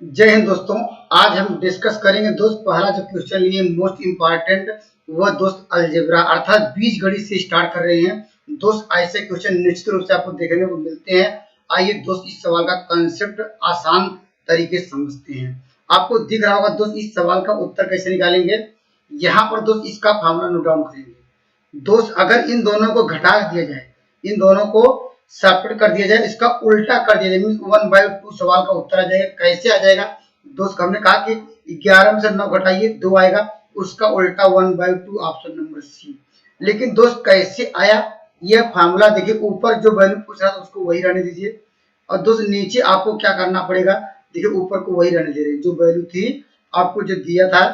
जय हिंद दोस्तों। आज हम डिस्कस करेंगे दोस्त पहला जो क्वेश्चन लिए मोस्ट इम्पॉर्टेंट वह दोस्त अलजेब्रा अर्थात बीजगणित से स्टार्ट कर रहे हैं दोस्त। ऐसे क्वेश्चन निश्चित रूप से आपको देखने को मिलते हैं। आइए दोस्त इस सवाल का कंसेप्ट आसान तरीके से समझते हैं। आपको दिख रहा होगा दोस्त इस सवाल का उत्तर कैसे निकालेंगे। यहाँ पर दोस्त इसका फार्मूला नोट डाउन करेंगे दोस्त। अगर इन दोनों को घटा दिया जाए, इन दोनों को सब्ट्रैक्ट कर दिया जाए, इसका उल्टा कर दिया जाए, मींस 1/2 सवाल का उत्तर आ जाएगा। कैसे आ जाएगा दोस्त? हमने कहा कि 11 में से 9 घटाइए 2 आएगा, उसका उल्टा 1/2 ऑप्शन नंबर सी। लेकिन दोस्त कैसे आया यह फार्मूला देखिए, ऊपर जो वैल्यू पूछ रहा था उसको वही रहने दीजिए और दोस्त नीचे आपको क्या करना पड़ेगा, देखिए ऊपर को वही रहने दे रहे हैं। जो वैल्यू थी आपको जो दिया था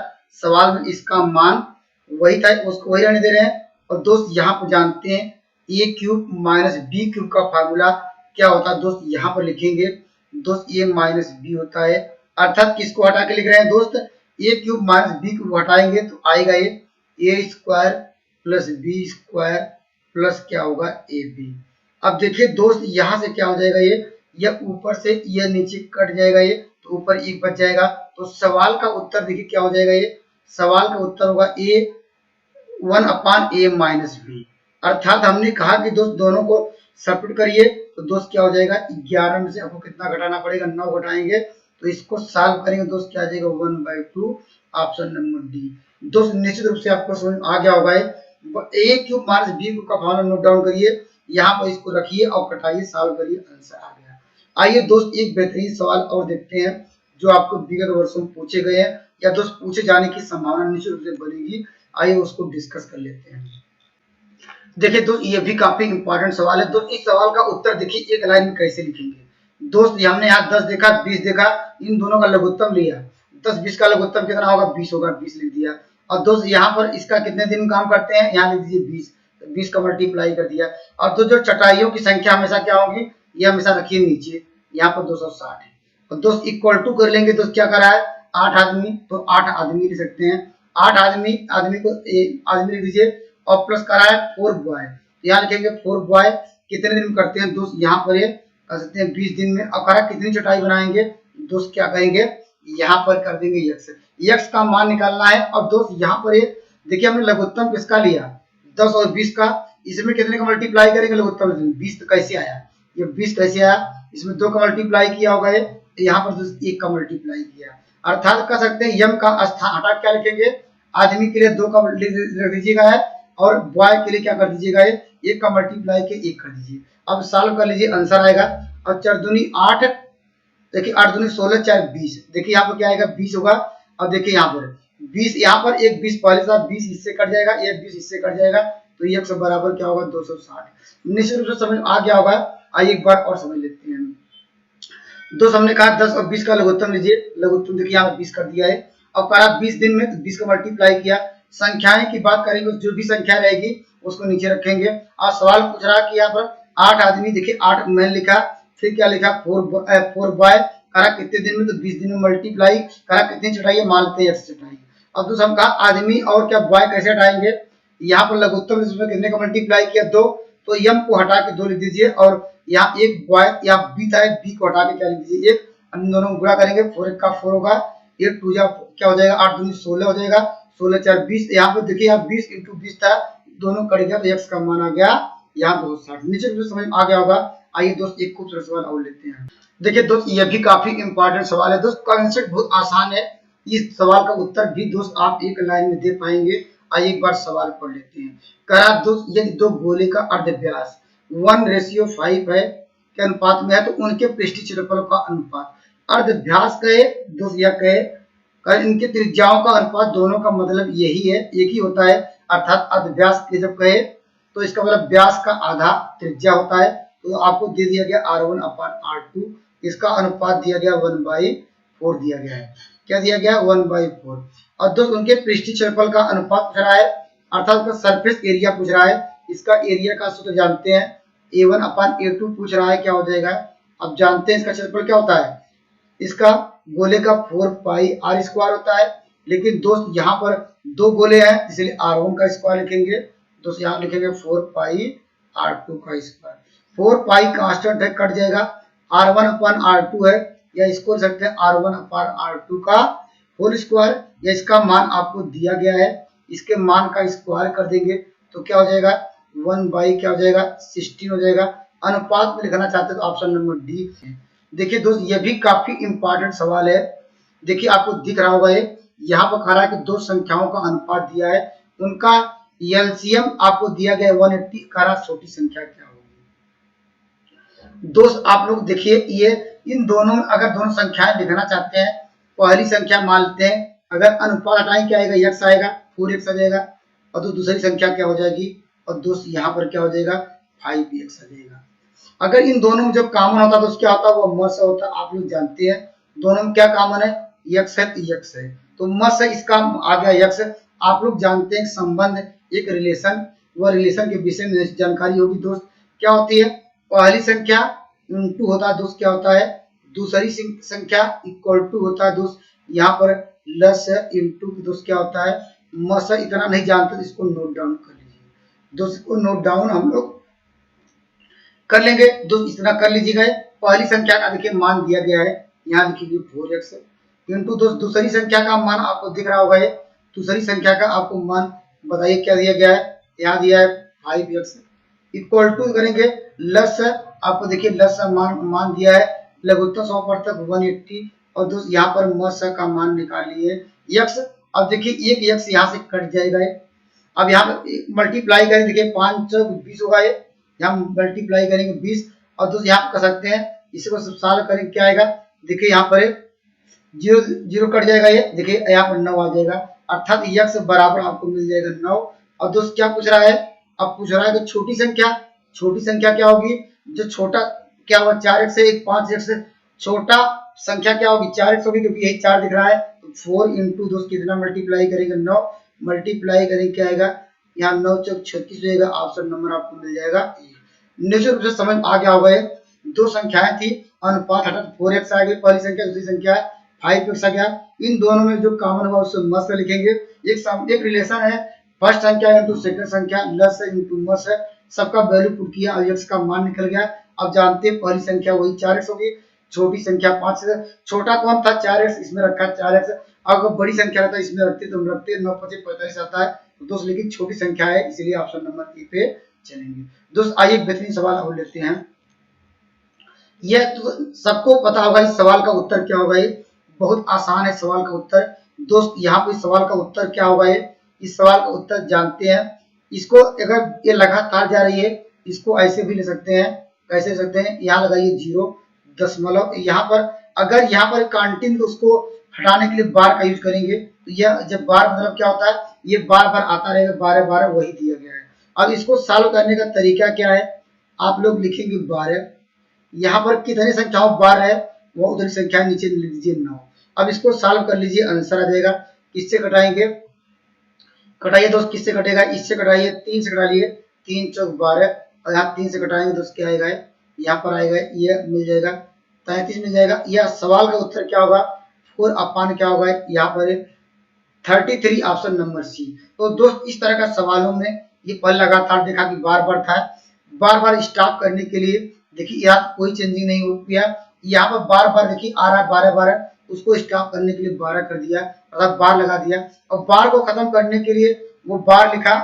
सवाल में इसका मान वही था, उसको वही रहने दे रहे हैं। और दोस्त यहाँ पर जानते हैं a cube minus B cube का फार्मूला क्या होता है दोस्त। यहाँ पर लिखेंगे दोस्त a माइनस बी होता है, अर्थात किसको हटा के लिख रहे हैं दोस्त, a cube minus B cube हटाएंगे तो आएगा ये a square plus B square plus क्या होगा ए बी। अब देखिए दोस्त यहाँ से क्या हो जाएगा, ये ऊपर से ये नीचे कट जाएगा, ये तो ऊपर एक बच जाएगा। तो सवाल का उत्तर देखिए क्या हो जाएगा, ये सवाल का उत्तर होगा a 1/a माइनस बी। अर्थात हमने कहा कि दोस्त दोनों को सब्ट्रैक्ट करिए तो दोस्त क्या हो जाएगा, 11 में से आपको कितना घटाना पड़ेगा, 9 घटाएंगे तो इसको सॉल्व करेंगे दोस्त क्या आ जाएगा 1/2 ऑप्शन नंबर डी। दोस्त निश्चित रूप से आपको समझ आ गया होगा। a cube minus b cube का फार्मूला नोट डाउन करिए, यहाँ पर इसको रखिए और कटाइए, सॉल्व करिए, आंसर आ गया। आइए दोस्त एक बेहतरीन सवाल और देखते हैं जो आपको विगत वर्षों में पूछे गए हैं या दोस्त पूछे जाने की संभावना निश्चित रूप से बनेगी। आइए उसको डिस्कस कर लेते हैं। देखिए दोस्त ये भी काफी इंपॉर्टेंट सवाल है दोस्त। इस सवाल का उत्तर देखिए एक लाइन में कैसे लिखेंगे दोस्त। हमने यहाँ 10 देखा 20 देखा, इन दोनों का लघुत्तम लिया, 10-20 का लघुत्तम कितना होगा 20 होगा, 20 लिख दिया। और दोस्त यहाँ पर इसका कितने दिन काम करते हैं, यहाँ लिख दीजिए 20, 20 का मल्टीप्लाई कर दिया। और तो जो चटाइयों की संख्या हमेशा क्या होगी, ये हमेशा रखिए नीचे, यहाँ पर 260 है। और दोस्त इक्वल टू कर लेंगे दोस्त, क्या करा है 8 आदमी, तो 8 आदमी लिख सकते हैं। 8 आदमी को आदमी लिख दीजिए और प्लस करा है 4 बॉय, यहाँ लिखेंगे 4 बॉय कितने दिन में करते हैं दोस्त, यहाँ पर ये कर सकते हैं 20 दिन में। और करा कितनी चटाई बनाएंगे दोस्त, क्या करेंगे यहाँ पर कर देंगे यक्स का मान निकालना है। और दोस्त यहाँ पर ये देखिए हमने लघुत्तम किसका लिया 10 और 20 का, इसमें कितने का मल्टीप्लाई करेंगे लघुत्तम 20, तो कैसे आया ये 20 कैसे आया, इसमें 2 का मल्टीप्लाई किया होगा, ये यहाँ पर दोस्त 1 का मल्टीप्लाई किया। अर्थात कह सकते हैं यम का स्थान हटा क्या लिखेंगे, आदमी के लिए 2 का रख दीजिएगा है और बॉय के लिए क्या कर दीजिएगा, ये 1 का मल्टीप्लाई के 1 कर दीजिए। अब सॉल्व कर लीजिए, आंसर आएगा। और 4 दूनी 8, देखिए 8 दूनी 16, 4 20, देखिए यहाँ पर क्या आएगा 20 होगा। अब देखिए यहाँ पर 20, यहाँ पर एक 20 पहले था, 20 इससे कट जाएगा, एक 20 इससे कट जाएगा, तो ये से बराबर क्या होगा 260। निश्चित रूप से समझ आ गया होगा। आइए एक बार और समझ लेते हैं दोस्त। हमने कहा 10 और 20 का लघुत्तम लीजिए, लघुत्तम देखिए यहाँ 20 कर दिया है। अब करा 20 दिन में तो 20 का मल्टीप्लाई किया। संख्याएं की बात करेंगे, जो भी संख्या रहेगी उसको नीचे रखेंगे। और सवाल पूछ रहा है कि यहाँ पर 8 आदमी, देखिए 8 मैन लिखा, फिर क्या लिखा 4 बॉय, करा कितने दिन में, तो 20 दिन में मल्टीप्लाई करा कितनी चटाई मान लेते हैं चटाई। अब दोस्त हम कहा आदमी और क्या बॉय कैसे हटाएंगे, यहाँ पर लघुत्तम इसमें कितने का मल्टीप्लाई किया 2, तो यम को हटा के 2 लिख दीजिए और यहाँ एक बॉय या बी था, बी को हटा के क्या लिख दीजिए 1। इन दोनों गुणा करेंगे 4 का 4 होगा, 8 2 जा क्या हो जाएगा 8 दूनी 16 हो जाएगा, 16 4 20। यहाँ पे देखिए यहाँ 20 × 20 था, दोनों कट गया तो एक्स का मान आ गया यहाँ 260। नीचे समझ आ गया होगा। आइए दोस्त एक खूबसूरत सवाल और लेते हैं। देखिए दोस्त ये भी काफी इंपॉर्टेंट सवाल है दोस्त, कॉन्सेप्ट बहुत आसान है। इस सवाल का उत्तर भी दोस्त आप एक लाइन में दे पाएंगे। आइए एक बार सवाल पढ़ लेते हैं। करा दोस्त यदि 2 गोले का अर्धव्यास 1:5 है के अनुपात में है तो उनके पृष्ठीय क्षेत्रफल का अनुपात, अर्धव्यास कहे दोस्त या कहे इनके त्रिज्याओं का अनुपात, दोनों का मतलब यही है, एक ही होता है। अर्थात अर्धव्यास के जब कहे तो इसका मतलब व्यास का आधा त्रिज्या होता है। तो आपको दे दिया गया r1/r2, इसका अनुपात दिया गया 1/4 दिया गया है। क्या दिया गया 1/4। और दोस्त उनके पृष्ठीय क्षेत्रफल का अनुपात पूछ रहा है, अर्थात उसका सरफेस एरिया पूछ रहा है। इसका एरिया का सूत्र जानते हैं, a1/a2 पूछ रहा है, क्या हो जाएगा। अब जानते हैं इसका क्षेत्रफल क्या होता है, इसका गोले का 4 पाई r स्क्वायर होता है। लेकिन दोस्त यहाँ पर 2 गोले हैं इसलिए r1 का स्क्वायर लिखेंगे दोस्त, यहाँ लिखेंगे 4 पाई r2 का स्क्वायर। 4 पाई कांस्टेंट है, कट जाएगा, r1/r2 है या इसको लिख सकते हैं R1 अपार R2 का होल स्क्वायर, या इसका मान आपको दिया गया है, इसके मान का स्क्वायर कर देंगे तो क्या हो जाएगा 1 बाई क्या हो जाएगा 16 हो जाएगा। अनुपात में लिखना चाहते हैं तो ऑप्शन नंबर डी। देखिए दोस्त ये भी काफी इंपॉर्टेंट सवाल है। देखिए आपको दिख रहा होगा ये यहाँ पर कह रहा है कि दो संख्याओं का अनुपात दिया है, उनका एलसीएम आपको दिया गया 180, कह रहा छोटी संख्या क्या होगी। दोस्त आप लोग देखिए ये इन दोनों में अगर दोनों संख्याएं लिखना चाहते हैं, पहली संख्या मान लेते हैं, अगर अनुपात हटाएं क्या आएगा x आएगा 4x आ जाएगा, और तो दूसरी संख्या क्या हो जाएगी, और दोस्त यहाँ पर क्या हो जाएगा 5x आ जाएगा। अगर इन दोनों में जब कॉमन होता है तो क्या होता है वो मस होता है, आप लोग जानते हैं दोनों में क्या कॉमन है x है तो x है, तो मस है इसका आ गया x। आप लोग जानते हैं संबंध एक रिलेशन, वह रिलेशन के विषय में जानकारी होगी दोस्त। क्या होती है पहली संख्या इंटू होता है दोस्त क्या होता है दूसरी संख्या इक्वल टू होता है दोस्त, यहाँ पर लस इंटू दोस्त क्या होता है मस। इतना नहीं जानते तो इसको नोट डाउन कर लीजिए दोस्त, इसको नोट डाउन हम लोग कर लेंगे दोस्त, इतना कर लीजिएगा। पहली संख्या का देखिए मान दिया गया है, यहाँ लिखिए 4x इंटू दोस्त दूसरी संख्या का मान आपको दिख रहा होगा, ये दूसरी संख्या का आपको मान बताइए क्या दिया गया है, यहाँ दिया है 5x इक्वल टू करेंगे लस, आपको देखिए लस मान दिया है लघुत्तम समापवर्तक 180, और दोस्त यहाँ पर मस का मान निकालिए x। अब देखिए एक x यहाँ से कट जाएगा, अब यहाँ पे मल्टीप्लाई करें देखिए 5 चौक 20 होगा, ये यहाँ मल्टीप्लाई करेंगे 20, और दोस्त यहाँ कर सकते हैं इसको सब सॉल्व करेंगे क्या आएगा, देखिए यहाँ पर 0 0 कट जाएगा, ये देखिए यहाँ पर 9 आ जाएगा, अर्थात x बराबर आपको मिल जाएगा 9। और दोस्त क्या पूछ रहा है, अब पूछ रहा है कि छोटी संख्या क्या होगी, जो छोटा क्या होगा 4x से 5x, छोटा संख्या क्या होगी 4x होगी क्योंकि यही 4 दिख रहा है, तो 4 इंटू दोस्त कितना मल्टीप्लाई करेंगे 9, मल्टीप्लाई करेंगे क्या आएगा यहाँ 9 चौक 36 जाएगा, ऑप्शन नंबर आपको मिल जाएगा। निश्चित रूप से समझ आ गया होगा, दो संख्याएं थी अनुपात हटा 4x आ गई पहली संख्या, दूसरी संख्या 5x आ गया, इन दोनों में जो कॉमन हुआ उससे मस लिखेंगे। एक रिलेशन है फर्स्ट संख्या इंटू सेकंड संख्या, लस इंटू मस है, सबका वैल्यू पुट किया और x का मान निकल गया। अब जानते हैं पहली संख्या वही 4x होगी, छोटी संख्या 5 से, छोटा कौन था 4x, इसमें रखा 4x, अगर बड़ी संख्या रहता इसमें रखते तो हम रखते 9 5 45 आता है, तो दोस्त लेकिन छोटी संख्या है इसलिए ऑप्शन नंबर ए पे चलेंगे। दोस्त आइए एक बेहतरीन सवाल और लेते हैं, यह तो सबको पता होगा इस सवाल का उत्तर क्या होगा, ये बहुत आसान है सवाल का उत्तर दोस्त। यहाँ पे सवाल का उत्तर क्या होगा, ये इस सवाल का उत्तर जानते हैं, इसको अगर ये लगातार जा रही है इसको ऐसे भी ले सकते हैं, कैसे ले सकते हैं, यहाँ लगाइए 0 दशमलव, यहाँ पर अगर यहाँ पर कांटिन तो उसको हटाने के लिए बार का यूज करेंगे, तो यह जब बार मतलब क्या होता है ये बार बार आता रहेगा, 12 12 वही दिया गया है। अब इसको सॉल्व करने का तरीका क्या है, आप लोग लिखेंगे 12, यहाँ पर कितनी संख्याओं बार है वो उतनी संख्या नीचे लिख दीजिए 9। अब इसको सॉल्व कर लीजिए आंसर आ जाएगा, किससे कटाएंगे, कटाइए दोस्त किससे कटेगा, इससे कटाइए 3 से कटा लिए, 3 चौक 12, और यहाँ 3 से कटाएंगे दोस्त क्या आएगा यहाँ पर आएगा ये मिल जाएगा 33 मिल जाएगा। यह सवाल का उत्तर क्या होगा 4 अपान क्या होगा यहाँ पर 33, ऑप्शन नंबर सी। तो दोस्त इस तरह का सवालों में ये पहले लगातार देखा कि बार बार था, बार बार स्टॉप करने के लिए देखिए यहाँ कोई चेंजिंग नहीं हो गया, यहाँ पर बार बार देखिए आ रहा है 12 12, उसको स्टॉप करने के लिए 12 कर दिया अर्थात बार लगा दिया, और बार को खत्म करने के लिए वो बार लिखा,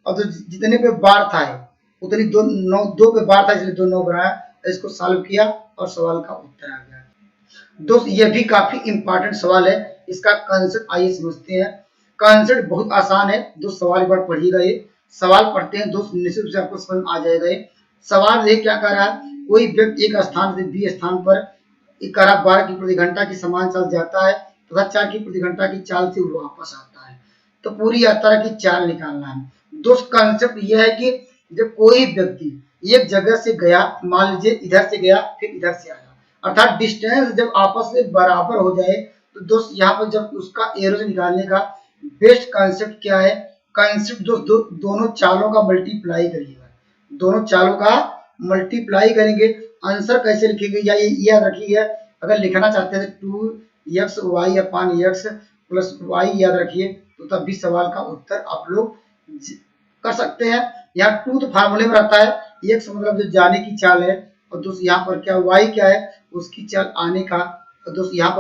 और तो जितने पे बार था उतनी 2 पे बार था इसलिए 2 9 बनाया, इसको सॉल्व किया और सवाल का उत्तर आ गया। दोस्त ये भी काफी इंपॉर्टेंट सवाल है, इसका कंसेप्ट आइए समझते हैं। कंसेप्ट बहुत आसान है दोस्त, सवाल एक बार पढ़िएगा, ये सवाल पढ़ते हैं दोस्त निश्चित रूप से आपको समझ आ जाएगा। ये सवाल ये क्या कर रहा है, कोई व्यक्ति एक स्थान से बी स्थान पर 12 की प्रति घंटा की समान चाल जाता है तथा 4 की प्रति घंटा की चाल से वापस आता है, तो पूरी यात्रा की चाल निकालना है। दोस्त कंसेप्ट यह है कि जब कोई व्यक्ति एक जगह से गया, मान लीजिए इधर से गया फिर इधर से आया, अर्थात डिस्टेंस जब आपस में बराबर हो जाए, तो दोस्त यहाँ पर जब उसका एवरेज निकालने का बेस्ट कंसेप्ट क्या है, कंसेप्ट दोस्त दोनों चालों का मल्टीप्लाई करिएगा, दोनों चालों का मल्टीप्लाई करेंगे। आंसर कैसे लिखेंगे या ये याद रखिए, अगर लिखना चाहते हैं 2xy अपान x प्लस y याद रखिए, तो तब भी सवाल का उत्तर आप लोग कर सकते हैं। यहाँ 2 तो फार्मूले में रहता है, x मतलब जो जाने की चाल है, और दूसरी यहाँ पर क्या y क्या है उसकी चाल आने का, तो दोस्त यहाँ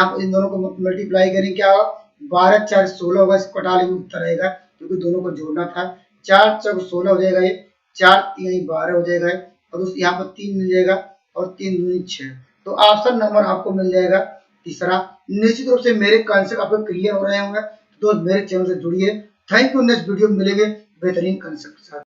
पर इन दोनों को मल्टीप्लाई करेंगे, क्या होगा 12 4 16 होगा, इसको घटा लेंगे उत्तर आएगा क्योंकि दोनों को जोड़ना था। 4 चौक 16 हो जाएगा, ये 4 3 12 हो जाएगा, और दोस्त यहाँ पर 3 मिल जाएगा और 3 दूनी 6। तो ऑप्शन नंबर आपको मिल जाएगा तीसरा। निश्चित रूप से मेरे कॉन्सेप्ट आपको क्लियर हो रहे होंगे, तो दोस्त मेरे चैनल से जुड़िए। Thank you. नेक्स्ट वीडियो में मिलेंगे बेहतरीन कॉन्सेप्ट के साथ।